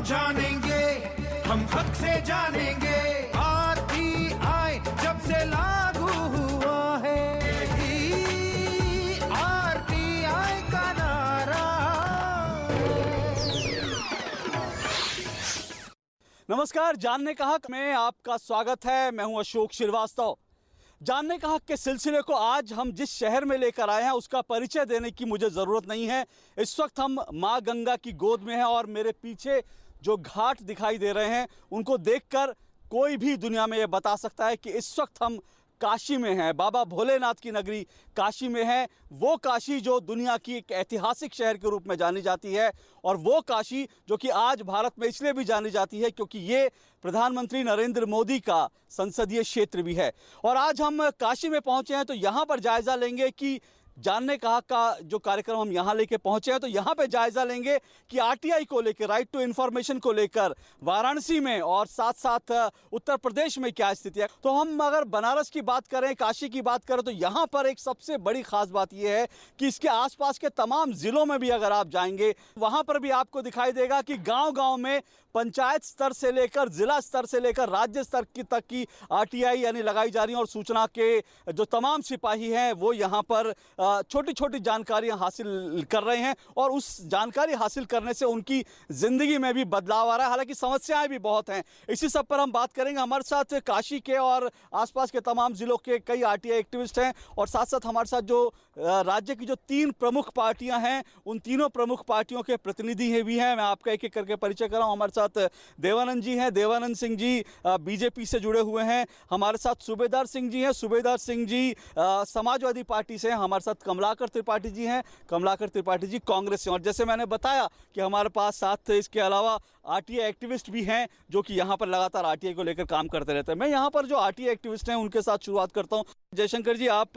जानेंगे, हम हक से जानेंगे। आरटीआई जब से लागू हुआ है, आरटीआई का नारा। नमस्कार, जानने का हक में आपका स्वागत है। मैं हूं अशोक श्रीवास्तव। जानने का हक के सिलसिले को आज हम जिस शहर में लेकर आए हैं उसका परिचय देने की मुझे ज़रूरत नहीं है। इस वक्त हम माँ गंगा की गोद में हैं और मेरे पीछे जो घाट दिखाई दे रहे हैं उनको देखकर कोई भी दुनिया में ये बता सकता है कि इस वक्त हम काशी में हैं। बाबा भोलेनाथ की नगरी काशी में है। वो काशी जो दुनिया की एक ऐतिहासिक शहर के रूप में जानी जाती है, और वो काशी जो कि आज भारत में इसलिए भी जानी जाती है क्योंकि ये प्रधानमंत्री नरेंद्र मोदी का संसदीय क्षेत्र भी है। और आज हम काशी में पहुंचे हैं तो यहाँ पर जायज़ा लेंगे कि जानने का हक का जो कार्यक्रम हम यहाँ लेके पहुँचे हैं तो यहाँ पे जायज़ा लेंगे कि आरटीआई को लेकर, राइट टू इन्फॉर्मेशन को लेकर वाराणसी में और साथ साथ उत्तर प्रदेश में क्या स्थिति है। तो हम अगर बनारस की बात करें, काशी की बात करें, तो यहाँ पर एक सबसे बड़ी ख़ास बात यह है कि इसके आसपास के तमाम ज़िलों में भी अगर आप जाएंगे वहाँ पर भी आपको दिखाई देगा कि गाँव-गाँव में पंचायत स्तर से लेकर ज़िला स्तर से लेकर राज्य स्तर तक की आरटीआई यानी लगाई जा रही है। और सूचना के जो तमाम सिपाही हैं वो यहाँ पर छोटी छोटी जानकारियाँ हासिल कर रहे हैं और उस जानकारी हासिल करने से उनकी ज़िंदगी में भी बदलाव आ रहा है। हालांकि समस्याएं भी बहुत हैं, इसी सब पर हम बात करेंगे। हमारे साथ काशी के और आसपास के तमाम ज़िलों के कई आरटीआई एक्टिविस्ट हैं और साथ साथ हमारे साथ जो राज्य की जो 3 प्रमुख पार्टियां हैं उन तीनों प्रमुख पार्टियों के प्रतिनिधि भी हैं। मैं आपका एक एक करके परिचय कर रहा हूँ। हमारे साथ देवानंद जी हैं, देवानंद सिंह जी बीजेपी से जुड़े हुए हैं। हमारे साथ सूबेदार सिंह जी हैं, सूबेदार सिंह जी समाजवादी पार्टी से हैं। हमारे साथ कमलाकर त्रिपाठी जी हैं, कमलाकर त्रिपाठी जी कांग्रेस से। और जैसे मैंने बताया कि हमारे पास साथ इसके अलावा आरटीआई एक्टिविस्ट भी हैं जो कि यहाँ पर लगातार आरटीआई को लेकर काम करते रहते हैं। मैं यहाँ पर जो आरटीआई एक्टिविस्ट हैं उनके साथ शुरुआत करता हूँ। जयशंकर जी, आप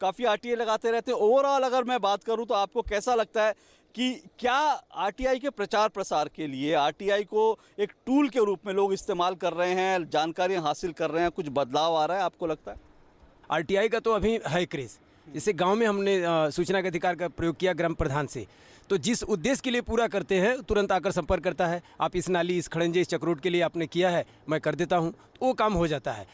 काफ़ी आरटीआई लगाते रहते हैं। ओवरऑल अगर मैं बात करूँ तो आपको कैसा लगता है कि क्या आरटीआई के प्रचार प्रसार के लिए आरटीआई को एक टूल के रूप में लोग इस्तेमाल कर रहे हैं, जानकारियाँ हासिल कर रहे हैं, कुछ बदलाव आ रहा है आपको लगता है? आरटीआई का तो अभी है क्रेज़। जैसे गांव में हमने सूचना के अधिकार का प्रयोग किया ग्राम प्रधान से, तो जिस उद्देश्य के लिए पूरा करते हैं तुरंत आकर संपर्क करता है। आप इस नाली, इस खड़ंजे, इस चक्रोट के लिए आपने किया है, मैं कर देता हूं, तो वो काम हो जाता है।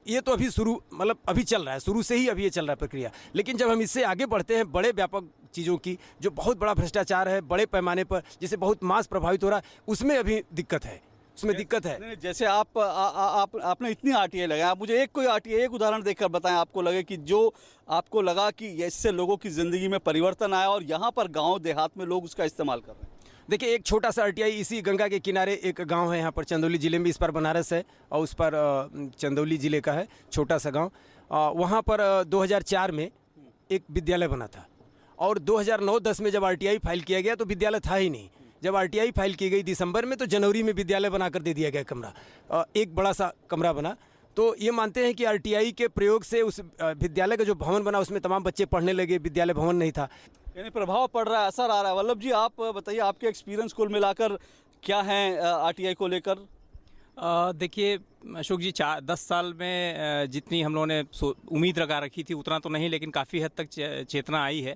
ये तो अभी शुरू, मतलब अभी चल रहा है, शुरू से ही अभी ये चल रहा है प्रक्रिया। लेकिन जब हम इससे आगे बढ़ते हैं, बड़े व्यापक चीज़ों की, जो बहुत बड़ा भ्रष्टाचार है बड़े पैमाने पर, जिससे बहुत मास प्रभावित हो रहा है, उसमें अभी दिक्कत है, उसमें दिक्कत है। जैसे आपने इतनी आरटीआई लगाया, आप मुझे कोई आरटीआई एक उदाहरण देकर बताएं आपको लगे कि जो आपको लगा कि इससे लोगों की ज़िंदगी में परिवर्तन आया और यहाँ पर गाँव देहात में लोग उसका इस्तेमाल कर रहे हैं। देखिए, एक छोटा सा आरटीआई इसी गंगा के किनारे एक गांव है यहाँ पर, चंदौली ज़िले में, इस पर बनारस है और उस पर चंदौली ज़िले का है छोटा सा गांव। वहाँ पर 2004 में एक विद्यालय बना था और 2009-10 में जब आरटीआई फाइल किया गया तो विद्यालय था ही नहीं। जब आरटीआई फाइल की गई दिसंबर में तो जनवरी में विद्यालय बनाकर दे दिया गया कमरा, एक बड़ा सा कमरा बना। तो ये मानते हैं कि आरटीआई के प्रयोग से उस विद्यालय का जो भवन बना उसमें तमाम बच्चे पढ़ने लगे, विद्यालय भवन नहीं था। यानी प्रभाव पड़ रहा है, असर आ रहा है। वल्लभ जी, आप बताइए आपके एक्सपीरियंस कुल मिलाकर क्या है आरटीआई को लेकर? देखिए अशोक जी, 10 साल में जितनी हम लोगों ने उम्मीद लगा रखी थी उतना तो नहीं, लेकिन काफ़ी हद तक चेतना आई है।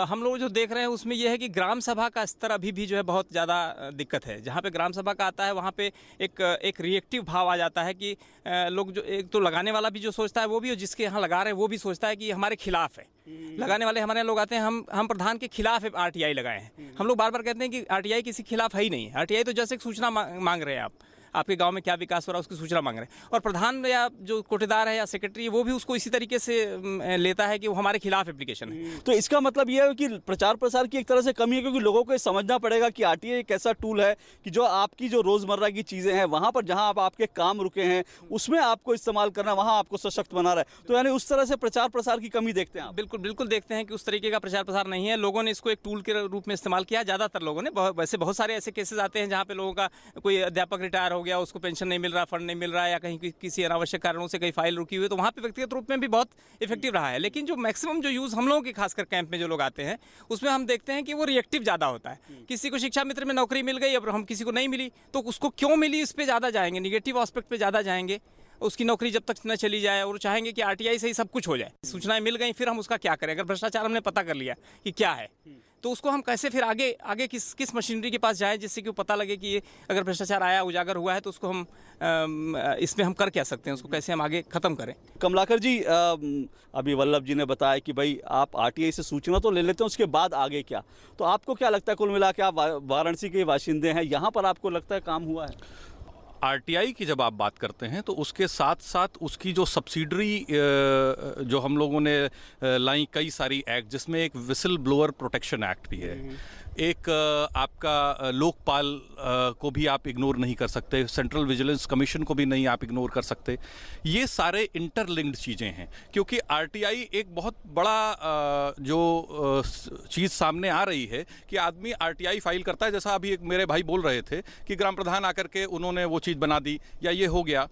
हम लोग जो देख रहे हैं उसमें यह है कि ग्राम सभा का स्तर अभी भी जो है बहुत ज़्यादा दिक्कत है। जहाँ पे ग्राम सभा का आता है वहाँ पे एक रिएक्टिव भाव आ जाता है कि लोग, जो एक तो लगाने वाला भी जो सोचता है वो भी, और जिसके यहाँ लगा रहे हैं वो भी सोचता है कि हमारे खिलाफ है। लगाने वाले हमारे यहाँ लोग आते हैं, हम प्रधान के खिलाफ आरटीआई लगाए हैं। हम लोग बार बार कहते हैं कि आरटीआई किसी खिलाफ है ही नहीं। आरटीआई तो जैसे सूचना मांग रहे हैं, आपके गांव में क्या विकास हो रहा है उसकी सूचना मांग रहे हैं, और प्रधान या जो कोटेदार है या सेक्रेटरी वो भी उसको इसी तरीके से लेता है कि वो हमारे खिलाफ एप्लीकेशन है। तो इसका मतलब ये है कि प्रचार प्रसार की एक तरह से कमी है, क्योंकि लोगों को ये समझना पड़ेगा कि आरटीआई एक ऐसा टूल है कि जो आपकी जो रोज़मर्रा की चीज़ें हैं वहाँ पर जहाँ आपके काम रुके हैं उसमें आपको इस्तेमाल करना, वहाँ आपको सशक्त बना रहा है। तो यानी उस तरह से प्रचार प्रसार की कमी देखते हैं आप? बिल्कुल बिल्कुल देखते हैं कि उस तरीके का प्रचार प्रसार नहीं है। लोगों ने इसको एक टूल के रूप में इस्तेमाल किया, ज़्यादातर लोगों ने। वैसे बहुत सारे ऐसे केसेस आते हैं जहाँ पे लोगों का कोई अध्यापक रिटायर हो गया, उसको पेंशन नहीं मिल रहा, फंड नहीं मिल रहा है, या कहीं किसी अनावश्यक कारणों से कहीं फाइल रुकी हुई है, तो वहाँ पे व्यक्तिगत रूप में भी बहुत इफेक्टिव रहा है। लेकिन जो मैक्सिमम जो यूज़ हम लोगों के खासकर कैंप में जो लोग आते हैं उसमें हम देखते हैं कि वो रिएक्टिव ज़्यादा होता है। किसी को शिक्षा मित्र में नौकरी मिल गई, अब हम किसी को नहीं मिली तो उसको क्यों मिली, इस पर ज़्यादा जाएंगे, निगेटिव एस्पेक्ट पे ज़्यादा जाएंगे। उसकी नौकरी जब तक न चली जाए, और चाहेंगे कि आरटीआई से ही सब कुछ हो जाए। सूचनाएं मिल गई, फिर हम उसका क्या करें? अगर भ्रष्टाचार हमने पता कर लिया कि क्या है, तो उसको हम कैसे फिर आगे किस मशीनरी के पास जाएं जिससे कि वो पता लगे कि ये अगर भ्रष्टाचार आया, उजागर हुआ है, तो उसको हम इसमें हम कर क्या सकते हैं, उसको कैसे हम आगे खत्म करें। कमलाकर जी, अभी वल्लभ जी ने बताया कि भाई आप आरटीआई से सूचना तो ले लेते हैं, उसके बाद आगे क्या? तो आपको क्या लगता है, कुल मिला के आप वाराणसी के बाशिंदे हैं, यहाँ पर आपको लगता है काम हुआ है? आरटीआई की जब आप बात करते हैं तो उसके साथ साथ उसकी जो सब्सिडरी जो हम लोगों ने लाई कई सारी एक्ट, जिसमें एक विसल ब्लोअर प्रोटेक्शन एक्ट भी है, एक आपका लोकपाल को भी आप इग्नोर नहीं कर सकते, सेंट्रल विजिलेंस कमीशन को भी नहीं आप इग्नोर कर सकते। ये सारे इंटरलिंक्ड चीज़ें हैं, क्योंकि आरटीआई एक बहुत बड़ा जो चीज़ सामने आ रही है कि आदमी आरटीआई फाइल करता है, जैसा अभी एक मेरे भाई बोल रहे थे कि ग्राम प्रधान आकर के उन्होंने वो चीज़ बना दी या ये हो गया।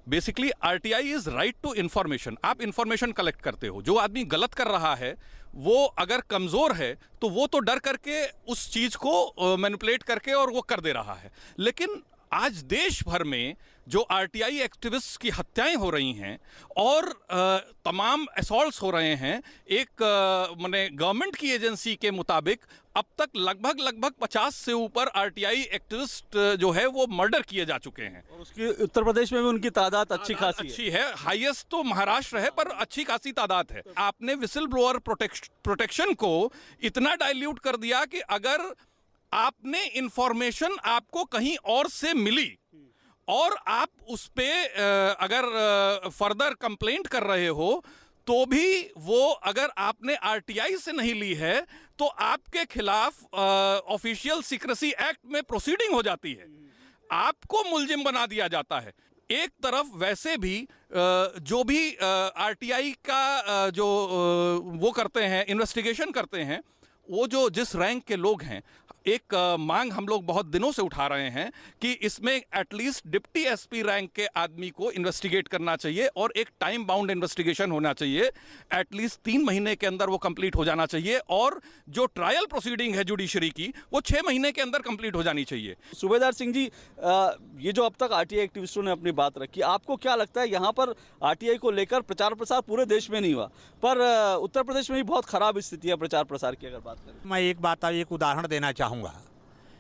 Basically RTI is right to information. आप इंफॉर्मेशन कलेक्ट करते हो, जो आदमी गलत कर रहा है वो अगर कमज़ोर है तो वो तो डर करके उस चीज़ को मैनिपुलेट करके और वो कर दे रहा है। लेकिन आज देश भर में जो आरटीआई एक्टिविस्ट की हत्याएं हो रही हैं और तमाम असॉल्ट्स हो रहे हैं, एक माने गवर्नमेंट की एजेंसी के मुताबिक अब तक लगभग 50 से ऊपर आरटीआई एक्टिविस्ट जो है वो मर्डर किए जा चुके हैं। और उसकी उत्तर प्रदेश में भी उनकी तादाद अच्छी खासी अच्छी है। हाईएस्ट तो महाराष्ट्र है, पर अच्छी खासी तादाद है। आपने विसल ब्लोअर प्रोटेक्शन को इतना डाइल्यूट कर दिया कि अगर आपने इंफॉर्मेशन आपको कहीं और से मिली और आप उस पे अगर फर्दर कंप्लेंट कर रहे हो तो भी वो, अगर आपने आरटीआई से नहीं ली है तो आपके खिलाफ ऑफिशियल सीक्रेसी एक्ट में प्रोसीडिंग हो जाती है, आपको मुलजिम बना दिया जाता है। एक तरफ वैसे भी जो भी आरटीआई का जो वो करते हैं, इन्वेस्टिगेशन करते हैं, वो जो जिस रैंक के लोग हैं, एक मांग हम लोग बहुत दिनों से उठा रहे हैं कि इसमें एटलीस्ट डिप्टी एसपी रैंक के आदमी को इन्वेस्टिगेट करना चाहिए और एक टाइम बाउंड इन्वेस्टिगेशन होना चाहिए। एटलीस्ट 3 महीने के अंदर वो कंप्लीट हो जाना चाहिए और जो ट्रायल प्रोसीडिंग है जुडिशरी की, वो 6 महीने के अंदर कंप्लीट हो जानी चाहिए। सूबेदार सिंह जी, ये जो अब तक आरटीआई एक्टिविस्टों ने अपनी बात रखी, आपको क्या लगता है यहाँ पर आरटीआई को लेकर प्रचार प्रसार पूरे देश में नहीं हुआ, पर उत्तर प्रदेश में भी बहुत खराब स्थिति है प्रचार प्रसार की अगर बात करें? मैं एक उदाहरण देना चाहूँगा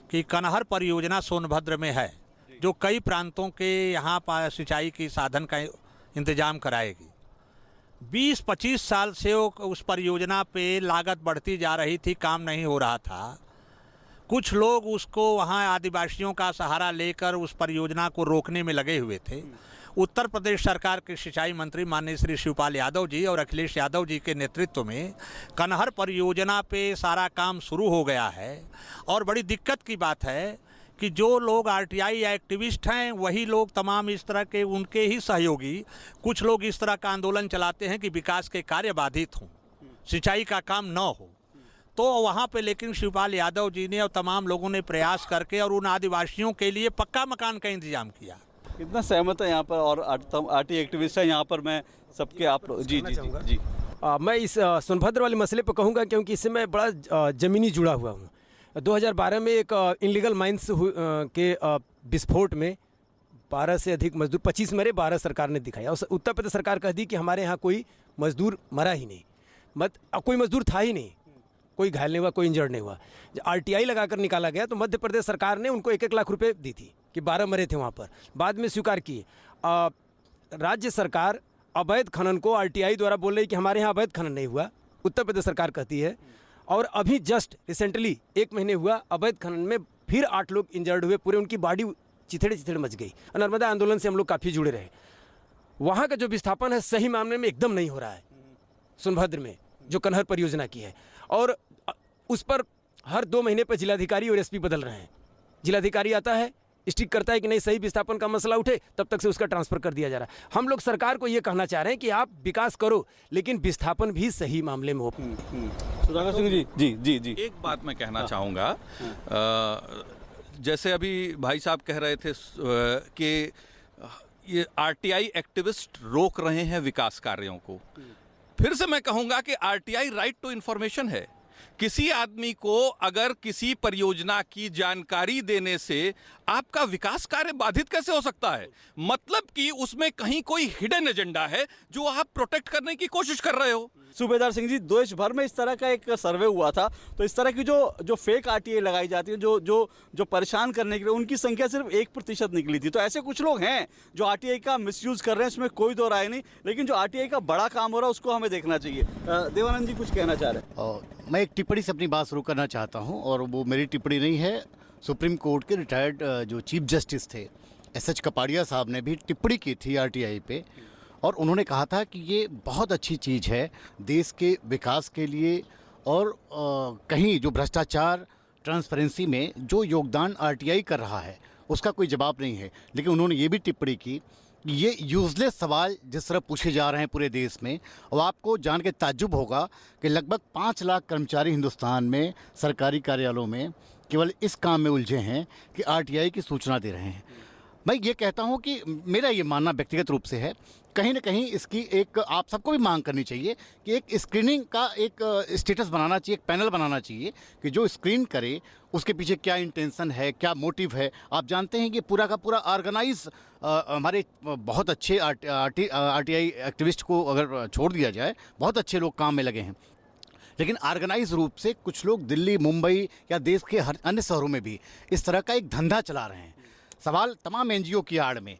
कि कनहर परियोजना सोनभद्र में है, जो कई प्रांतों के यहाँ पर सिंचाई की साधन का इंतजाम कराएगी। 20-25 साल से उस परियोजना पे लागत बढ़ती जा रही थी, काम नहीं हो रहा था। कुछ लोग उसको वहाँ आदिवासियों का सहारा लेकर उस परियोजना को रोकने में लगे हुए थे। उत्तर प्रदेश सरकार के सिंचाई मंत्री माननीय श्री शिवपाल यादव जी और अखिलेश यादव जी के नेतृत्व में कनहर परियोजना पे सारा काम शुरू हो गया है। और बड़ी दिक्कत की बात है कि जो लोग आरटीआई एक्टिविस्ट हैं वही लोग तमाम इस तरह के उनके ही सहयोगी कुछ लोग इस तरह का आंदोलन चलाते हैं कि विकास के कार्य बाधित हों, सिंचाई का काम न हो। तो वहाँ पे लेकिन शिवपाल यादव जी ने और तमाम लोगों ने प्रयास करके और उन आदिवासियों के लिए पक्का मकान का इंतजाम किया। कितना सहमत है यहाँ पर, और आरटी एक्टिविस्ट है यहाँ पर, मैं सबके आप जी जी जी मैं इस सोनभद्र वाले मसले पर कहूँगा क्योंकि इससे मैं बड़ा ज़मीनी जुड़ा हुआ हूँ। 2012 में एक इनलीगल माइंस के विस्फोट में 12 से अधिक मजदूर, 25 मरे, 12 सरकार ने दिखाया। उत्तर प्रदेश सरकार कह दी कि हमारे यहाँ कोई मजदूर मरा ही नहीं, कोई मजदूर था ही नहीं, कोई घायल नहीं हुआ, कोई इंजर्ड नहीं हुआ। जब आरटीआई लगाकर निकाला गया तो मध्य प्रदेश सरकार ने उनको 1-1 लाख रुपए दी थी कि 12 मरे थे वहाँ पर, बाद में स्वीकार किए। राज्य सरकार अवैध खनन को आरटीआई द्वारा बोल रही कि हमारे यहाँ अवैध खनन नहीं हुआ, उत्तर प्रदेश सरकार कहती है। और अभी जस्ट रिसेंटली 1 महीने हुआ, अवैध खनन में फिर 8 लोग इंजर्ड हुए, पूरे उनकी बॉडी चिथड़े मच गई। नर्मदा आंदोलन से हम लोग काफ़ी जुड़े रहे। वहाँ का जो विस्थापन है सही मामले में एकदम नहीं हो रहा है सोनभद्र में, जो कनहर परियोजना की है। और उस पर हर 2 महीने पर जिलाधिकारी और एसपी बदल रहे हैं। जिलाधिकारी आता है, स्टिक करता है कि नहीं सही विस्थापन का मसला उठे, तब तक से उसका ट्रांसफ़र कर दिया जा रहा है। हम लोग सरकार को ये कहना चाह रहे हैं कि आप विकास करो, लेकिन विस्थापन भी सही मामले में हो। सुधाकर सिंह जी जी जी जी एक बात मैं कहना चाहूँगा, जैसे अभी भाई साहब कह रहे थे कि ये आरटीआई एक्टिविस्ट रोक रहे हैं विकास कार्यों को, फिर से मैं कहूँगा कि आरटीआई राइट टू इन्फॉर्मेशन है। किसी आदमी को अगर किसी परियोजना की जानकारी देने से आपका विकास कार्य बाधित कैसे हो सकता है? मतलब कि उसमें कहीं कोई हिडन एजेंडा है जो आप प्रोटेक्ट करने की कोशिश कर रहे हो। सूबेदार सिंह जी, देश भर में इस तरह का एक सर्वे हुआ था, तो इस तरह की जो फेक आरटीआई लगाई जाती है, जो परेशान करने के लिए, उनकी संख्या सिर्फ 1% निकली थी। तो ऐसे कुछ लोग हैं जो आरटीआई का मिसयूज कर रहे हैं, इसमें कोई दो राय नहीं, लेकिन जो आरटीआई का बड़ा काम हो रहा है उसको हमें देखना चाहिए। देवानंद जी कुछ कहना चाह रहे हैं? मैं एक टिप्पणी से अपनी बात शुरू करना चाहता हूं, और वो मेरी टिप्पणी नहीं है, सुप्रीम कोर्ट के रिटायर्ड जो चीफ जस्टिस थे एसएच कपाड़िया साहब ने भी टिप्पणी की थी आरटीआई पे, और उन्होंने कहा था कि ये बहुत अच्छी चीज़ है देश के विकास के लिए, और कहीं जो भ्रष्टाचार ट्रांसपेरेंसी में जो योगदान आरटीआई कर रहा है उसका कोई जवाब नहीं है। लेकिन उन्होंने ये भी टिप्पणी की ये यूजलेस सवाल जिस तरह पूछे जा रहे हैं पूरे देश में, और आपको जान के ताज्जुब होगा कि लगभग 5 लाख कर्मचारी हिंदुस्तान में सरकारी कार्यालयों में केवल इस काम में उलझे हैं कि आरटीआई की सूचना दे रहे हैं। मैं ये कहता हूँ कि मेरा ये मानना व्यक्तिगत रूप से है, कहीं ना कहीं इसकी एक आप सबको भी मांग करनी चाहिए कि एक स्क्रीनिंग का एक स्टेटस बनाना चाहिए, एक पैनल बनाना चाहिए कि जो स्क्रीन करे उसके पीछे क्या इंटेंशन है, क्या मोटिव है। आप जानते हैं कि पूरा का पूरा ऑर्गेनाइज हमारे बहुत अच्छे आरटीआई एक्टिविस्ट को अगर छोड़ दिया जाए, बहुत अच्छे लोग काम में लगे हैं, लेकिन ऑर्गेनाइज रूप से कुछ लोग दिल्ली, मुंबई या देश के हर अन्य शहरों में भी इस तरह का एक धंधा चला रहे हैं। सवाल तमाम एनजीओ की आड़ में,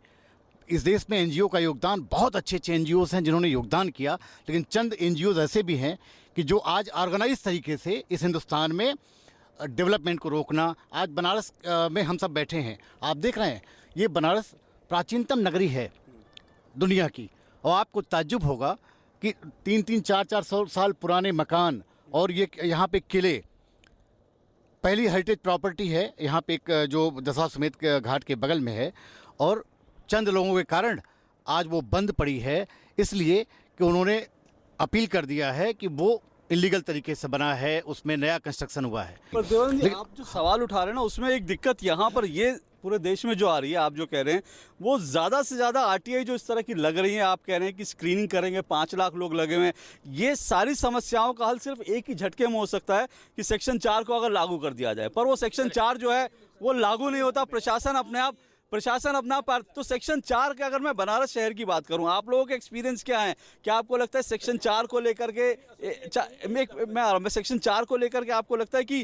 इस देश में एनजीओ का योगदान, बहुत अच्छे अच्छे एनजीओज़ हैं जिन्होंने योगदान किया, लेकिन चंद एनजीओज़ ऐसे भी हैं कि जो आज ऑर्गेनाइज तरीके से इस हिंदुस्तान में डेवलपमेंट को रोकना। आज बनारस में हम सब बैठे हैं, आप देख रहे हैं ये बनारस प्राचीनतम नगरी है दुनिया की, और आपको ताज्जुब होगा कि 3-3, 4-4 साल पुराने मकान और ये यहाँ पे किले, पहली हेरिटेज प्रॉपर्टी है यहाँ पे, एक जो दशाश्वमेध घाट के बगल में है, और चंद लोगों के कारण आज वो बंद पड़ी है, इसलिए कि उन्होंने अपील कर दिया है कि वो इलीगल तरीके से बना है, उसमें नया कंस्ट्रक्शन हुआ है। पर देवानंद जी, आप जो सवाल उठा रहे हैं ना, उसमें एक दिक्कत यहाँ पर ये पूरे देश में जो आ रही है, आप जो कह रहे हैं वो ज़्यादा से ज़्यादा आरटीआई जो इस तरह की लग रही है, आप कह रहे हैं कि स्क्रीनिंग करेंगे, 5 लाख लोग लगे हुए हैं, ये सारी समस्याओं का हल सिर्फ एक ही झटके में हो सकता है कि सेक्शन 4 को अगर लागू कर दिया जाए। पर वो सेक्शन 4 जो है वो लागू नहीं होता, प्रशासन अपना तो सेक्शन 4 के, अगर मैं बनारस शहर की बात करूं, आप लोगों के एक्सपीरियंस क्या है? क्या आपको लगता है सेक्शन 4 को लेकर के मैं सेक्शन 4 को लेकर के आपको लगता है कि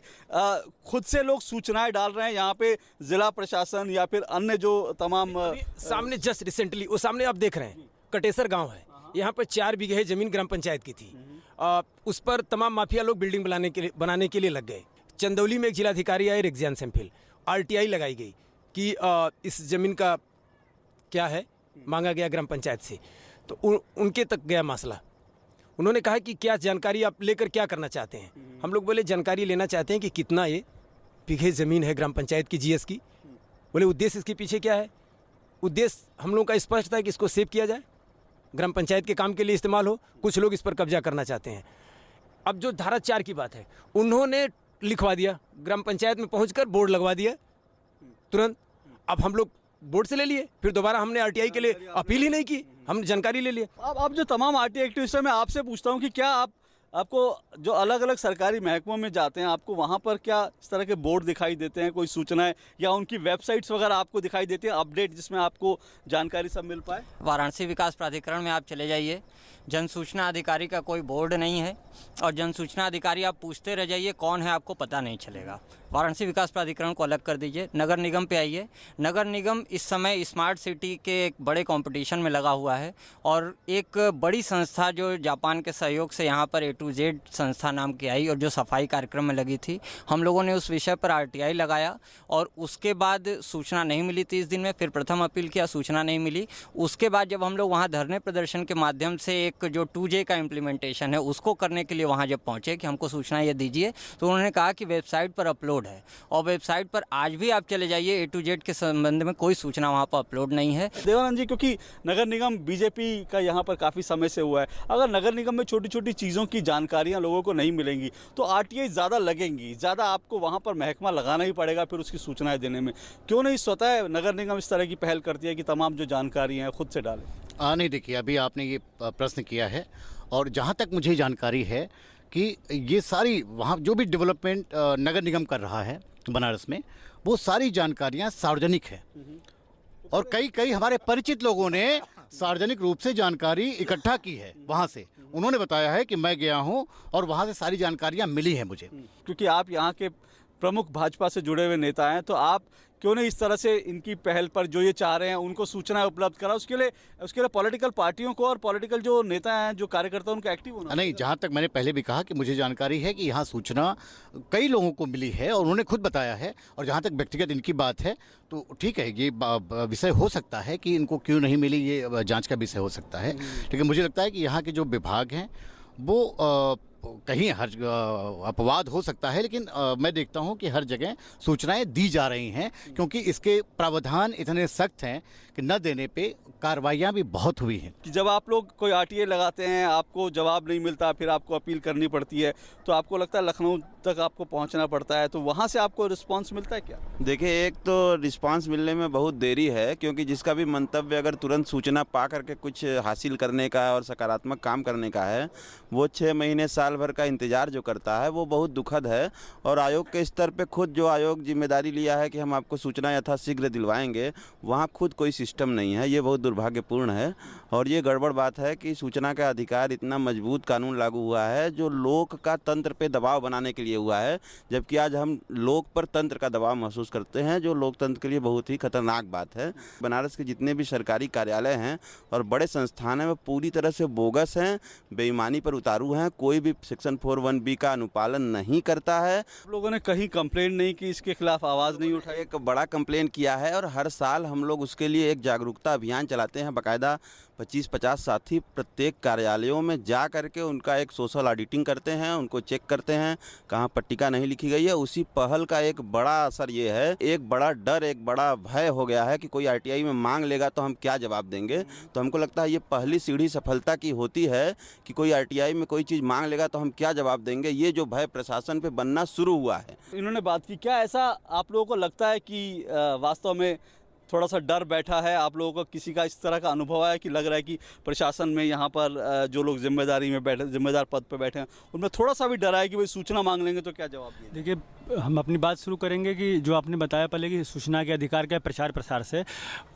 खुद से लोग सूचनाएं डाल रहे हैं यहाँ पे, जिला प्रशासन या फिर अन्य जो तमाम सामने जस्ट रिसेंटली वो सामने आप देख रहे हैं कटेसर गांव है, यहाँ पर 4 बीघे जमीन ग्राम पंचायत की थी, उस पर तमाम माफिया लोग बिल्डिंग बनाने के लिए लग गए। चंदौली में एक जिलाधिकारी आए, रिक्जान सैंपल, आरटीआई लगाई गई कि इस ज़मीन का क्या है, मांगा गया ग्राम पंचायत से, तो उनके तक गया मसला। उन्होंने कहा कि क्या जानकारी आप लेकर क्या करना चाहते हैं? हम लोग बोले जानकारी लेना चाहते हैं कि कितना ये बीघे ज़मीन है ग्राम पंचायत की, जीएस की। बोले उद्देश्य इसके पीछे क्या है? उद्देश्य हम लोगों का स्पष्ट था कि इसको सेव किया जाए, ग्राम पंचायत के काम के लिए इस्तेमाल हो। कुछ लोग इस पर कब्जा करना चाहते हैं। अब जो धारा 4 की बात है, उन्होंने लिखवा दिया, ग्राम पंचायत में पहुँच बोर्ड लगवा दिया तुरंत। अब हम लोग बोर्ड से ले लिए, फिर दोबारा हमने आरटीआई के लिए अपील ही नहीं की, हमने जानकारी ले लिया। अब जो तमाम आरटीआई एक्टिविस्ट हैं, मैं आपसे पूछता हूं कि क्या आपको जो अलग अलग सरकारी महकमों में जाते हैं, आपको वहां पर क्या इस तरह के बोर्ड दिखाई देते हैं, कोई सूचनाएं या उनकी वेबसाइट्स वगैरह आपको दिखाई देती हैं, अपडेट जिसमें आपको जानकारी सब मिल पाए? वाराणसी विकास प्राधिकरण में आप चले जाइए, जन सूचना अधिकारी का कोई बोर्ड नहीं है, और जन सूचना अधिकारी आप पूछते रह जाइए कौन है, आपको पता नहीं चलेगा। वाराणसी विकास प्राधिकरण को अलग कर दीजिए, नगर निगम पे आइए। नगर निगम इस समय स्मार्ट सिटी के एक बड़े कंपटीशन में लगा हुआ है, और एक बड़ी संस्था जो जापान के सहयोग से यहाँ पर A to Z संस्था नाम की आई, और जो सफाई कार्यक्रम में लगी थी, हम लोगों ने उस विषय पर आरटीआई लगाया, और उसके बाद सूचना नहीं मिली 30 दिन में, फिर प्रथम अपील किया, सूचना नहीं मिली। उसके बाद जब हम लोग वहाँ धरने प्रदर्शन के माध्यम से एक जो 2J का इम्प्लीमेंटेशन है उसको करने के लिए वहाँ जब पहुँचे कि हमको सूचना ये दीजिए, तो उन्होंने कहा कि वेबसाइट पर अपलोड है, और वेबसाइट पर आज भी आप चले जाइए, A to Z के संबंध में कोई सूचना वहाँ पर अपलोड नहीं है। देवानंद जी, क्योंकि नगर निगम बीजेपी का यहाँ पर काफ़ी समय से हुआ है, अगर नगर निगम में छोटी छोटी चीज़ों की जानकारियाँ लोगों को नहीं मिलेंगी तो आरटीआई ज़्यादा लगेंगी, ज़्यादा आपको वहाँ पर महकमा लगाना ही पड़ेगा फिर उसकी सूचनाएं देने में। क्यों नहीं स्वतः नगर निगम इस तरह की पहल करती है कि तमाम जो जानकारी हैं खुद से डालें? नहीं, देखिए, अभी आपने ये प्रश्न किया है, और जहाँ तक मुझे जानकारी है कि ये सारी वहाँ जो भी डेवलपमेंट नगर निगम कर रहा है बनारस में, वो सारी जानकारियाँ सार्वजनिक है और कई हमारे परिचित लोगों ने सार्वजनिक रूप से जानकारी इकट्ठा की है। वहाँ से उन्होंने बताया है कि मैं गया हूँ और वहाँ से सारी जानकारियाँ मिली हैं मुझे। क्योंकि आप यहाँ के प्रमुख भाजपा से जुड़े हुए नेता हैं, तो आप क्यों नहीं इस तरह से इनकी पहल पर जो ये चाह रहे हैं उनको सूचना उपलब्ध करा, उसके लिए पॉलिटिकल पार्टियों को और पॉलिटिकल जो नेता हैं, जो कार्यकर्ता, उनको एक्टिव होना। नहीं, जहाँ तक मैंने पहले भी कहा कि मुझे जानकारी है कि यहाँ सूचना कई लोगों को मिली है और उन्होंने खुद बताया है। और जहाँ तक व्यक्तिगत इनकी बात है तो ठीक है, ये विषय हो सकता है कि इनको क्यों नहीं मिली, ये जांच का विषय हो सकता है। लेकिन मुझे लगता है कि यहाँ के जो विभाग हैं वो कहीं हर अपवाद हो सकता है, लेकिन मैं देखता हूं कि हर जगह सूचनाएं दी जा रही हैं, क्योंकि इसके प्रावधान इतने सख्त हैं कि न देने पे कार्रवाइयां भी बहुत हुई हैं। कि जब आप लोग कोई आरटीआई लगाते हैं, आपको जवाब नहीं मिलता, फिर आपको अपील करनी पड़ती है, तो आपको लगता है लखनऊ तक आपको पहुंचना पड़ता है, तो वहां से आपको रिस्पांस मिलता है क्या? देखिए, एक तो रिस्पांस मिलने में बहुत देरी है, क्योंकि जिसका भी मंतव्य अगर तुरंत सूचना पा करके कुछ हासिल करने का और सकारात्मक काम करने का है, वो 6 महीने साल भर का इंतजार जो करता है वो बहुत दुखद है। और आयोग के स्तर पे खुद जो आयोग जिम्मेदारी लिया है कि हम आपको सूचना यथाशीघ्र दिलवाएंगे, वहाँ खुद कोई सिस्टम नहीं है। ये बहुत दुर्भाग्यपूर्ण है और ये गड़बड़ बात है कि सूचना का अधिकार इतना मजबूत कानून लागू हुआ है जो लोक का तंत्र पे दबाव बनाने के लिए हुआ है, जबकि आज हम लोक पर तंत्र का दबाव महसूस करते हैं, जो लोकतंत्र के लिए बहुत ही खतरनाक बात है। बनारस के जितने भी सरकारी कार्यालय हैं और बड़े संस्थान हैं, वो पूरी तरह से बोगस हैं, बेईमानी पर उतारू हैं। कोई भी सेक्शन 4(1)B का अनुपालन नहीं करता है। आप लोगों ने कहीं कंप्लेंट नहीं की, इसके खिलाफ आवाज़ नहीं उठाई? एक बड़ा कंप्लेंट किया है और हर साल हम लोग उसके लिए एक जागरूकता अभियान चलाते हैं। बाकायदा 25-50 साथी प्रत्येक कार्यालयों में जा करके उनका एक सोशल ऑडिटिंग करते हैं, उनको चेक करते हैं कहाँ पट्टिका नहीं लिखी गई है। उसी पहल का एक बड़ा असर ये है, एक बड़ा डर, एक बड़ा भय हो गया है कि कोई आरटीआई में मांग लेगा तो हम क्या जवाब देंगे। तो हमको लगता है ये पहली सीढ़ी सफलता की होती है कि कोई आरटीआई में कोई चीज़ मांग लेगा तो हम क्या जवाब देंगे। ये जो भय प्रशासन पे बनना शुरू हुआ है, इन्होंने बात की, क्या ऐसा आप लोगों को लगता है कि वास्तव में थोड़ा सा डर बैठा है? आप लोगों को किसी का इस तरह का अनुभव है कि लग रहा है कि प्रशासन में यहाँ पर जो लोग जिम्मेदार पद पर बैठे हैं, उनमें थोड़ा सा भी डर है कि भाई सूचना मांग लेंगे तो क्या जवाब दिए? देखिए, हम अपनी बात शुरू करेंगे कि जो आपने बताया पहले कि सूचना के अधिकार के प्रचार प्रसार से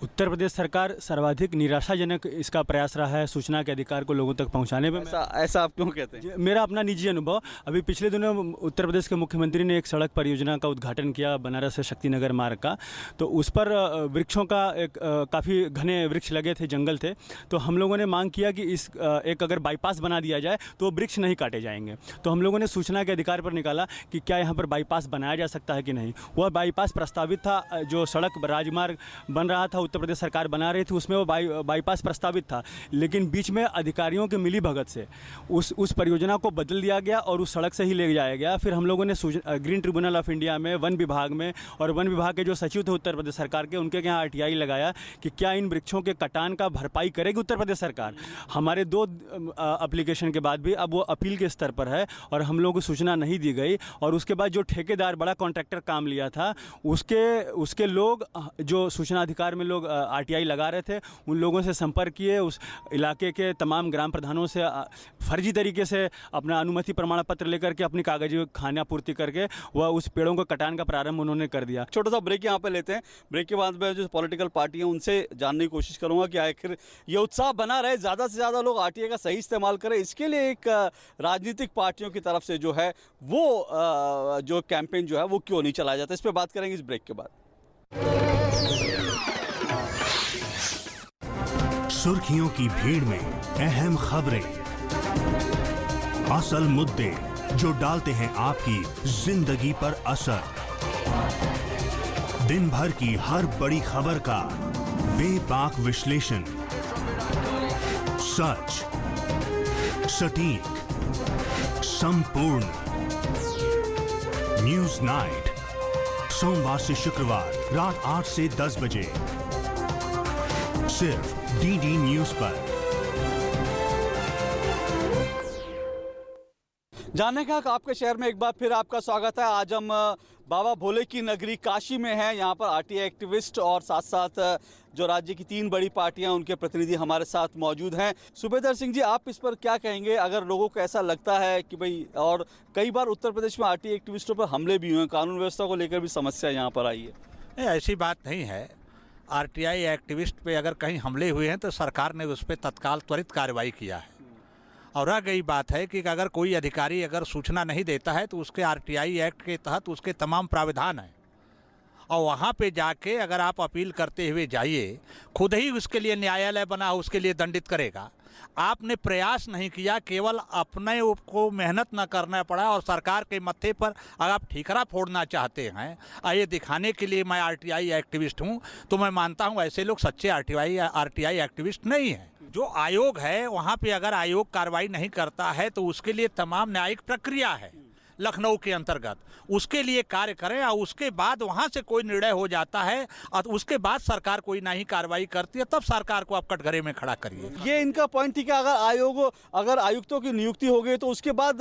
उत्तर प्रदेश सरकार सर्वाधिक निराशाजनक इसका प्रयास रहा है सूचना के अधिकार को लोगों तक पहुँचाने में। ऐसा आप क्यों कहते हैं? मेरा अपना निजी अनुभव, अभी पिछले दिनों उत्तर प्रदेश के मुख्यमंत्री ने एक सड़क परियोजना का उद्घाटन किया बनारस से शक्तिनगर मार्ग का, तो उस पर वृक्षों का एक काफ़ी घने वृक्ष लगे थे, जंगल थे। तो हम लोगों ने मांग किया कि इस एक अगर बाईपास बना दिया जाए तो वो वृक्ष नहीं काटे जाएंगे। तो हम लोगों ने सूचना के अधिकार पर निकाला कि क्या यहाँ पर बाईपास बनाया जा सकता है कि नहीं। वह बाईपास प्रस्तावित था, जो सड़क राजमार्ग बन रहा था, उत्तर प्रदेश सरकार बना रही थी, उसमें वो बाईपास प्रस्तावित था। लेकिन बीच में अधिकारियों के मिली भगत से उस परियोजना को बदल दिया गया और उस सड़क से ही ले जाया गया। फिर हम लोगों ने ग्रीन ट्रिब्यूनल ऑफ इंडिया में, वन विभाग में, और वन विभाग के जो सचिव थे उत्तर प्रदेश सरकार के, उनके यहाँ आरटीआई लगाया कि क्या इन वृक्षों के कटान का भरपाई करेगी उत्तर प्रदेश सरकार। हमारे 2 एप्लीकेशन के बाद भी अब वो अपील के स्तर पर है और हम लोगों को सूचना नहीं दी गई। और उसके बाद जो ठेकेदार बड़ा कॉन्ट्रैक्टर काम लिया था, उसके लोग जो सूचना अधिकार में लोग आरटीआई लगा रहे थे, उन लोगों से संपर्क किए, उस इलाके के तमाम ग्राम प्रधानों से फर्जी तरीके से अपना अनुमति प्रमाण पत्र लेकर के अपनी कागजी खानापूर्ति करके वह उस पेड़ों को कटान का प्रारंभ उन्होंने कर दिया। छोटा सा ब्रेक यहाँ पे लेते हैं। ब्रेक के बाद में जो पॉलिटिकल पार्टी हैं उनसे जानने की कोशिश करूंगा कि आखिर ये उत्साह बना रहे, ज़्यादा से ज़्यादा लोग आरटीआई का सही इस्तेमाल करें, इसके लिए एक राजनीतिक पार्टियों की तरफ से जो है वो जो कैंपेन जो है वो क्यों नहीं चलाया जाता, इस पर बात करेंगे इस ब्रेक के बाद। सुर्खियों की भीड़ में अहम खबरें, असल मुद्दे जो डालते हैं आपकी जिंदगी पर असर, दिन भर की हर बड़ी खबर का बेबाक विश्लेषण, सच, सटीक, संपूर्ण। न्यूज नाइट, सोमवार से शुक्रवार रात 8 से 10 बजे सिर्फ डीडी न्यूज पर। जानने का आपके शहर में एक बार फिर आपका स्वागत है। आज हम बाबा भोले की नगरी काशी में है। यहाँ पर आरटीआई एक्टिविस्ट और साथ साथ जो राज्य की 3 बड़ी पार्टियां उनके प्रतिनिधि हमारे साथ मौजूद हैं। सूबेदार सिंह जी, आप इस पर क्या कहेंगे? अगर लोगों को ऐसा लगता है कि भाई, और कई बार उत्तर प्रदेश में आरटीआई एक्टिविस्टों पर हमले भी हुए हैं, कानून व्यवस्था को लेकर भी समस्या यहाँ पर आई है। नहीं, ऐसी बात नहीं है। आरटीआई एक्टिविस्ट पे अगर कहीं हमले हुए हैं तो सरकार ने उस पर तत्काल त्वरित कार्रवाई किया है। और रह गई बात है कि अगर कोई अधिकारी अगर सूचना नहीं देता है तो उसके आरटीआई एक्ट के तहत उसके तमाम प्रावधान हैं, और वहाँ पे जाके अगर आप अपील करते हुए जाइए, खुद ही उसके लिए न्यायालय बना उसके लिए दंडित करेगा। आपने प्रयास नहीं किया, केवल अपने को मेहनत न करना पड़ा और सरकार के मत्थे पर अगर आप ठीकरा फोड़ना चाहते हैं ये दिखाने के लिए मैं आरटीआई एक्टिविस्ट हूं, तो मैं मानता हूं ऐसे लोग सच्चे आरटीआई एक्टिविस्ट नहीं हैं। जो आयोग है वहां पे अगर आयोग कार्रवाई नहीं करता है तो उसके लिए तमाम न्यायिक प्रक्रिया है लखनऊ के अंतर्गत, उसके लिए कार्य करें और उसके बाद वहां से कोई निर्णय हो जाता है और उसके बाद सरकार कोई नहीं कार्रवाई करती है, तब सरकार को आप कटघरे में खड़ा करिए। ये इनका पॉइंट थी कि अगर आयुक्तों की नियुक्ति हो गई तो उसके बाद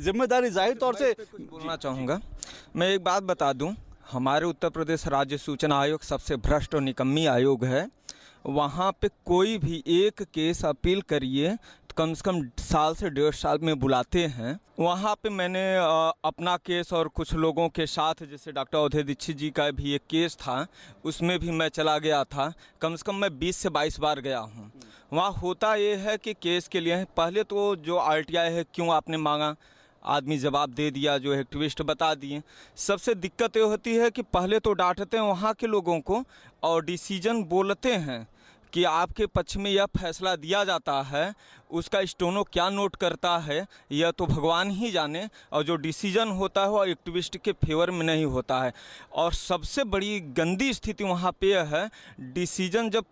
जिम्मेदारी जाहिर तौर से। बोलना चाहूँगा, मैं एक बात बता दूं, हमारे उत्तर प्रदेश राज्य सूचना आयोग सबसे भ्रष्ट और निकम्मी आयोग है। वहाँ पे कोई भी एक केस अपील करिए तो कम से कम साल से 1.5 साल में बुलाते हैं। वहाँ पे मैंने अपना केस और कुछ लोगों के साथ, जैसे डॉक्टर अवधेय दीक्षित जी का भी एक केस था, उसमें भी मैं चला गया था। कम से कम मैं 20 से 22 बार गया हूँ। वहाँ होता ये है कि केस के लिए पहले तो जो आरटीआई है, क्यों आपने मांगा, आदमी जवाब दे दिया, जो एक्टिविस्ट बता दिए। सबसे दिक्कत ये होती है कि पहले तो डांटते हैं वहाँ के लोगों को और डिसीजन बोलते हैं कि आपके पक्ष में यह फैसला दिया जाता है, उसका स्टोनो क्या नोट करता है यह तो भगवान ही जाने, और जो डिसीजन होता है वो एक्टिविस्ट के फेवर में नहीं होता है। और सबसे बड़ी गंदी स्थिति वहाँ पे है, डिसीजन जब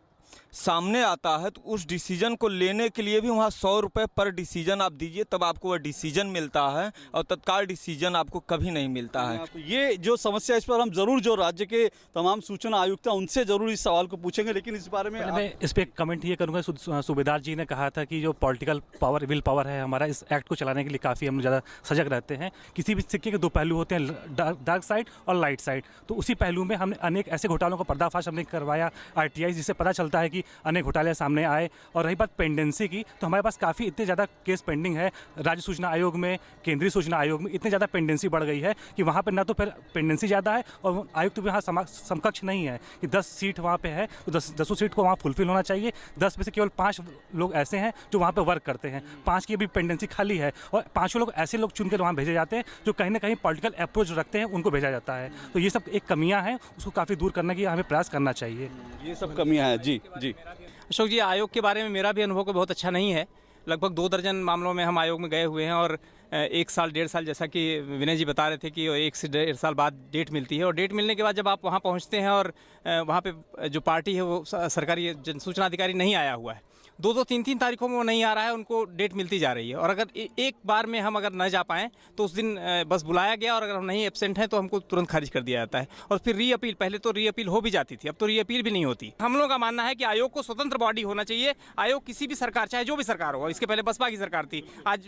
सामने आता है तो उस डिसीजन को लेने के लिए भी वहाँ 100 रुपये पर डिसीजन आप दीजिए, तब आपको वह डिसीजन मिलता है, और तत्काल डिसीजन आपको कभी नहीं मिलता है। ये जो समस्या, इस पर हम जरूर जो राज्य के तमाम सूचना आयुक्त हैं उनसे जरूर इस सवाल को पूछेंगे, लेकिन इस बारे में मैं इस पर कमेंट ये करूँगा। सूबेदार जी ने कहा था कि जो पॉलिटिकल पावर, विल पावर है हमारा, इस एक्ट को चलाने के लिए काफ़ी हम ज़्यादा सजग रहते हैं। किसी भी सिक्के के 2 पहलू होते हैं, डार्क साइड और लाइट साइड। तो उसी पहलू में हमने अनेक ऐसे घोटालों का पर्दाफाश हमने करवाया आरटीआई, जिससे पता चलता है कि अनेक घोटाले सामने आए। और रही बात पेंडेंसी की, तो हमारे पास काफ़ी इतने ज़्यादा केस पेंडिंग है राज्य सूचना आयोग में, केंद्रीय सूचना आयोग में। इतने ज़्यादा पेंडेंसी बढ़ गई है कि वहाँ पर ना तो फिर पेंडेंसी ज़्यादा है और आयुक्त भी वहाँ समकक्ष नहीं है कि 10 सीट वहाँ पे है तो 10 सीट को वहाँ फुलफिल होना चाहिए। 10 में से केवल 5 लोग ऐसे हैं जो वहाँ पर वर्क करते हैं, 5 की भी पेंडेंसी खाली है, और 5 लोग ऐसे लोग चुन कर वहाँ भेजे जाते हैं जो कहीं ना कहीं पॉलिटिकल अप्रोच रखते हैं, उनको भेजा जाता है। तो ये सब एक कमियाँ हैं, उसको काफ़ी दूर करने की हमें प्रयास करना चाहिए। ये सब कमियाँ हैं। जी जी अशोक जी, आयोग के बारे में मेरा भी अनुभव को बहुत अच्छा नहीं है। लगभग 2 दर्जन मामलों में हम आयोग में गए हुए हैं, और 1 साल 1.5 साल, जैसा कि विनय जी बता रहे थे कि 1 से 1.5 साल बाद डेट मिलती है। और डेट मिलने के बाद जब आप वहाँ पहुँचते हैं और वहाँ पे जो पार्टी है वो सरकारी जनसूचना अधिकारी नहीं आया हुआ है, 2-2, 3-3 तारीखों में वो नहीं आ रहा है, उनको डेट मिलती जा रही है। और अगर एक बार में हम अगर न जा पाएँ तो उस दिन बस बुलाया गया, और अगर हम नहीं एब्सेंट हैं तो हमको तुरंत खारिज कर दिया जाता है। और फिर री अपील, पहले तो री अपील हो भी जाती थी, अब तो री अपील भी नहीं होती। हम लोगों का मानना है कि आयोग को स्वतंत्र बॉडी होना चाहिए। आयोग किसी भी सरकार, चाहे जो भी सरकार हो, इसके पहले बसपा की सरकार थी, आज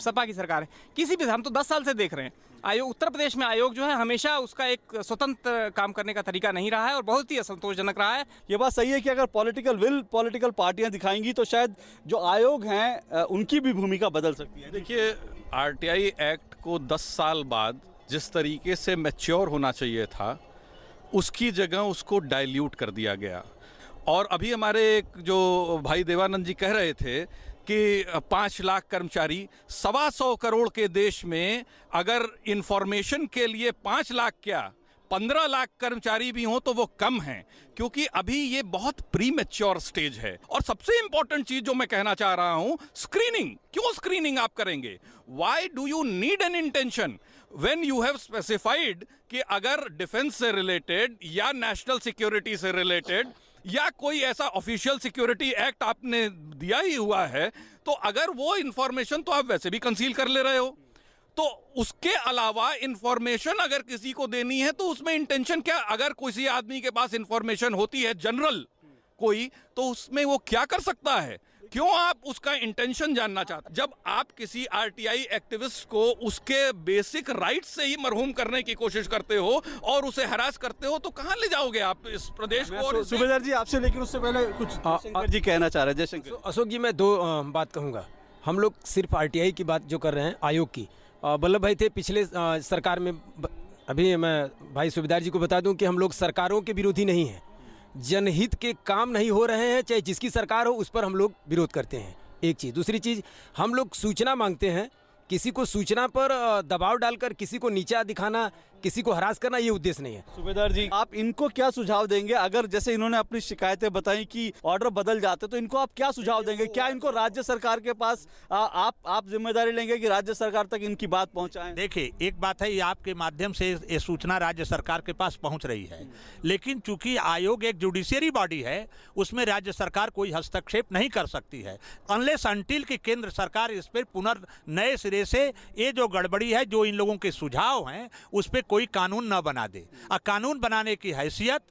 सपा की सरकार है, किसी भी, हम तो 10 साल से देख रहे हैं आयोग, उत्तर प्रदेश में आयोग जो है हमेशा उसका एक स्वतंत्र काम करने का तरीका नहीं रहा है और बहुत ही असंतोषजनक रहा है। ये बात सही है कि अगर पॉलिटिकल पार्टियां दिखाएंगी तो शायद जो आयोग हैं उनकी भी भूमिका बदल सकती है। देखिए, आरटीआई एक्ट को 10 साल बाद जिस तरीके से मैच्योर होना चाहिए था, उसकी जगह उसको डाइल्यूट कर दिया गया। और अभी हमारे जो भाई देवानंद जी कह रहे थे कि 5 लाख कर्मचारी, 125 करोड़ के देश में अगर इंफॉर्मेशन के लिए 5 लाख क्या 15 लाख कर्मचारी भी हों तो वो कम हैं, क्योंकि अभी ये बहुत प्री मैच्योर स्टेज है। और सबसे इंपॉर्टेंट चीज जो मैं कहना चाह रहा हूं, स्क्रीनिंग। क्यों स्क्रीनिंग आप करेंगे? Why do you need an intention when you have specified कि अगर डिफेंस से रिलेटेड या नेशनल सिक्योरिटी से रिलेटेड या कोई ऐसा ऑफिशियल सिक्योरिटी एक्ट आपने दिया ही हुआ है, तो अगर वो इंफॉर्मेशन तो आप वैसे भी कंसील कर ले रहे हो, तो उसके अलावा इंफॉर्मेशन अगर किसी को देनी है तो उसमें इंटेंशन क्या? अगर किसी आदमी के पास इंफॉर्मेशन होती है जनरल कोई, तो उसमें वो क्या कर सकता है? क्यों आप उसका इंटेंशन जानना चाहते हैं? जब आप किसी आरटीआई एक्टिविस्ट को उसके बेसिक राइट्स से ही मरहूम करने की कोशिश करते हो और उसे हरास करते हो, तो कहाँ ले जाओगे आप इस प्रदेश को? और सुबेदार जी आपसे, लेकिन उससे पहले कुछ जयशंकर जी कहना चाह रहे हैं। जयशंकर अशोक जी, मैं दो बात कहूँगा। हम लोग सिर्फ आरटीआई की बात जो कर रहे हैं, आयोग की, वल्लभ भाई थे पिछले सरकार में। अभी मैं भाई सुबेदार जी को बता दूं कि हम लोग सरकारों के विरोधी नहीं हैं। जनहित के काम नहीं हो रहे हैं, चाहे जिसकी सरकार हो, उस पर हम लोग विरोध करते हैं। एक चीज़। दूसरी चीज़, हम लोग सूचना मांगते हैं। किसी को सूचना पर दबाव डालकर किसी को नीचा दिखाना, किसी को हरास करना, ये उद्देश्य नहीं है। सुबेदार जी, आप इनको क्या सुझाव देंगे? अगर जैसे इन्होंने अपनी शिकायतें बताई कि ऑर्डर बदल जाते, तो इनको आप क्या सुझाव देंगे? क्या इनको राज्य सरकार के पास आप जिम्मेदारी लेंगे कि राज्य सरकार तक इनकी बात पहुंचाएं? देखिए, एक बात है, ये आपके माध्यम से ये सूचना राज्य सरकार के पास पहुंच रही है, लेकिन चूंकि आयोग एक जुडिशियरी बॉडी है, उसमें राज्य सरकार कोई हस्तक्षेप नहीं कर सकती है अनलेस अनटिल कि केंद्र सरकार इस पर नए सिरे से ये जो गड़बड़ी है, जो इन लोगों के सुझाव हैं, उस पर कोई कानून न बना दे। कानून बनाने की हैसियत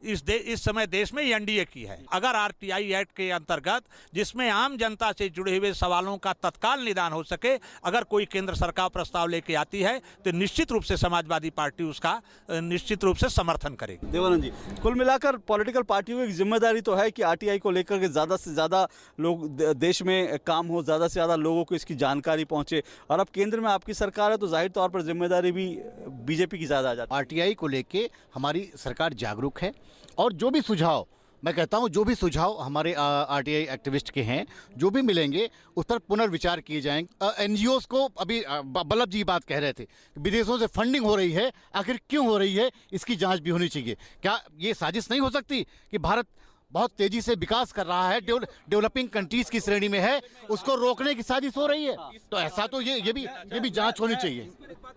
इस समय देश में एनडीए की है। अगर आरटीआई एक्ट के अंतर्गत, जिसमें आम जनता से जुड़े हुए सवालों का तत्काल निदान हो सके, अगर कोई केंद्र सरकार प्रस्ताव लेके आती है, तो निश्चित रूप से समाजवादी पार्टी उसका निश्चित रूप से समर्थन करेगी। देवानंद जी, कुल मिलाकर पॉलिटिकल पार्टियों की जिम्मेदारी तो है कि आरटीआई को लेकर के ज़्यादा से ज़्यादा लोग देश में काम हो, ज़्यादा से ज़्यादा लोगों को इसकी जानकारी पहुँचे, और अब केंद्र में आपकी सरकार है, तो जाहिर तौर पर जिम्मेदारी भी बीजेपी की ज़्यादा आ जाती है। आरटीआई को लेके हमारी सरकार जागरूक है, और जो भी सुझाव, मैं कहता हूं, जो भी सुझाव हमारे आरटीआई एक्टिविस्ट के हैं, जो भी मिलेंगे, उस पर पुनर्विचार किए जाएंगे। एनजीओस को, अभी वल्लभ जी बात कह रहे थे, विदेशों से फंडिंग हो रही है, आखिर क्यों हो रही है, इसकी जांच भी होनी चाहिए। क्या ये साजिश नहीं हो सकती कि भारत बहुत तेजी से विकास कर रहा है, डेवलपिंग कंट्रीज की श्रेणी में है, उसको रोकने की साजिश हो रही है? तो ऐसा तो ये भी जांच होनी चाहिए।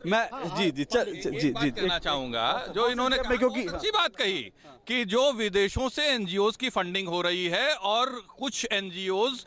मैं जी कहना चाहूंगा, जो इन्होंने क्योंकि अच्छी बात कही कि जो विदेशों से एनजीओज की फंडिंग हो रही है, और कुछ एनजीओज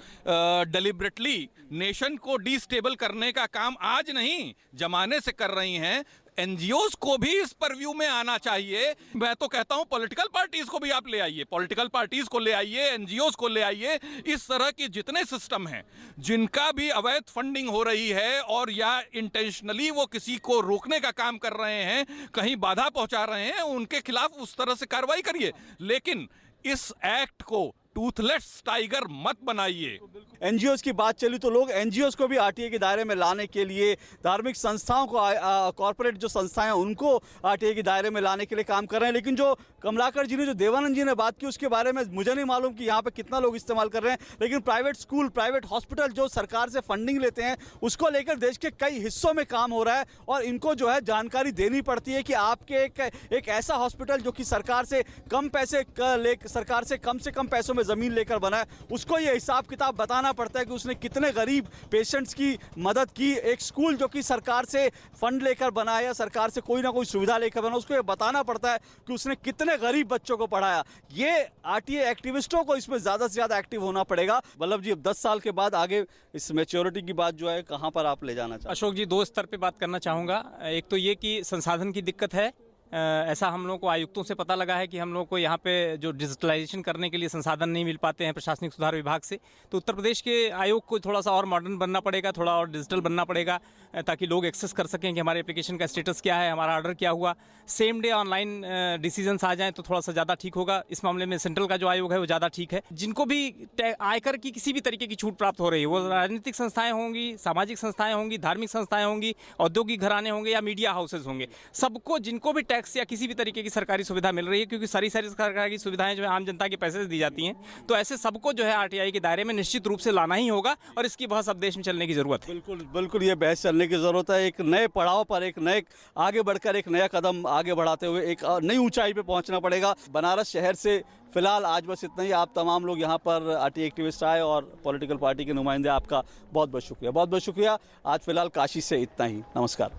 डेलिबरेटली नेशन को डिस्टेबल करने का काम आज नहीं, जमाने से कर रही हैं। एनजीओज को भी इस परव्यू में आना चाहिए। मैं तो कहता हूं पॉलिटिकल पार्टीज को भी आप ले आइए, पॉलिटिकल पार्टीज को ले आइए, एनजीओज को ले आइए। इस तरह की जितने सिस्टम हैं जिनका भी अवैध फंडिंग हो रही है, और या इंटेंशनली वो किसी को रोकने का काम कर रहे हैं, कहीं बाधा पहुंचा रहे हैं, उनके खिलाफ उस तरह से कार्रवाई करिए। लेकिन इस एक्ट को टूथलेस टाइगर मत बनाइए। एनजीओज की बात चली तो लोग एनजीओज को भी आरटीआई के दायरे में लाने के लिए, धार्मिक संस्थाओं को, कॉर्पोरेट जो संस्थाएं हैं, उनको आरटीआई के दायरे में लाने के लिए काम कर रहे हैं। लेकिन जो कमलाकर जी ने, जो देवानंद जी ने बात की, उसके बारे में मुझे नहीं मालूम कि यहाँ पे कितना लोग इस्तेमाल कर रहे हैं। लेकिन प्राइवेट स्कूल, प्राइवेट हॉस्पिटल जो सरकार से फंडिंग लेते हैं, उसको लेकर देश के कई हिस्सों में काम हो रहा है, और इनको जो है जानकारी देनी पड़ती है कि आपके एक ऐसा हॉस्पिटल जो कि सरकार से कम से कम पैसों में ज़मीन लेकर बना है, उसको ये हिसाब किताब बताना पड़ता है कि उसने कितने गरीब पेशेंट्स की मदद की। एक स्कूल जो कि सरकार से फंड लेकर बना है, या सरकार से कोई ना कोई सुविधा लेकर बना, उसको ये बताना पड़ता है कि उसने कितने गरीब बच्चों को पढ़ाया। ये आरटीआई एक्टिविस्टों को इसमें ज़्यादा से ज़्यादा एक्टिव होना पड़ेगा। वल्लभ जी, अब 10 साल के बाद आगे इस मैच्योरिटी की बात जो है, कहाँ पर आप ले जाना चाहते हैं? अशोक जी, दो स्तर पे बात करना चाहूँगा। एक तो ये कि संसाधन की दिक्कत है। ऐसा हम लोगों को आयुक्तों से पता लगा है कि हम लोगों को यहाँ पे जो डिजिटलाइजेशन करने के लिए संसाधन नहीं मिल पाते हैं प्रशासनिक सुधार विभाग से। तो उत्तर प्रदेश के आयोग को थोड़ा सा और मॉडर्न बनना पड़ेगा, थोड़ा और डिजिटल बनना पड़ेगा, ताकि लोग एक्सेस कर सकें कि हमारे एप्लीकेशन का स्टेटस क्या है, हमारा ऑर्डर क्या हुआ। सेम डे ऑनलाइन डिसीजंस आ जाएँ तो थोड़ा सा ज़्यादा ठीक होगा। इस मामले में सेंट्रल का जो आयोग है वो ज़्यादा ठीक है। जिनको भी आयकर की किसी भी तरीके की छूट प्राप्त हो रही है, वो राजनीतिक संस्थाएँ होंगी, सामाजिक संस्थाएँ होंगी, धार्मिक संस्थाएँ होंगी, औद्योगिक घराने होंगे, या मीडिया हाउसेज होंगे, सबको, जिनको भी टैक्स या किसी भी तरीके की सरकारी सुविधा मिल रही है, क्योंकि सारी सरकार की सुविधाएं जो है आम जनता के पैसे से दी जाती हैं, तो ऐसे सबको जो है आरटीआई के दायरे में निश्चित रूप से लाना ही होगा, और इसकी बहस अब देश में चलने की जरूरत है। बिल्कुल ये बहस चलने की जरूरत है। एक नए पड़ाव पर, एक नए आगे बढ़कर, एक नया कदम आगे बढ़ाते हुए एक नई ऊंचाई पे पहुंचना पड़ेगा। बनारस शहर से फिलहाल आज बस इतना ही। आप तमाम लोग यहाँ पर आरटीआई एक्टिविस्ट आए और पॉलिटिकल पार्टी के नुमाइंदे, आपका बहुत बहुत शुक्रिया। आज फिलहाल काशी से इतना ही। नमस्कार।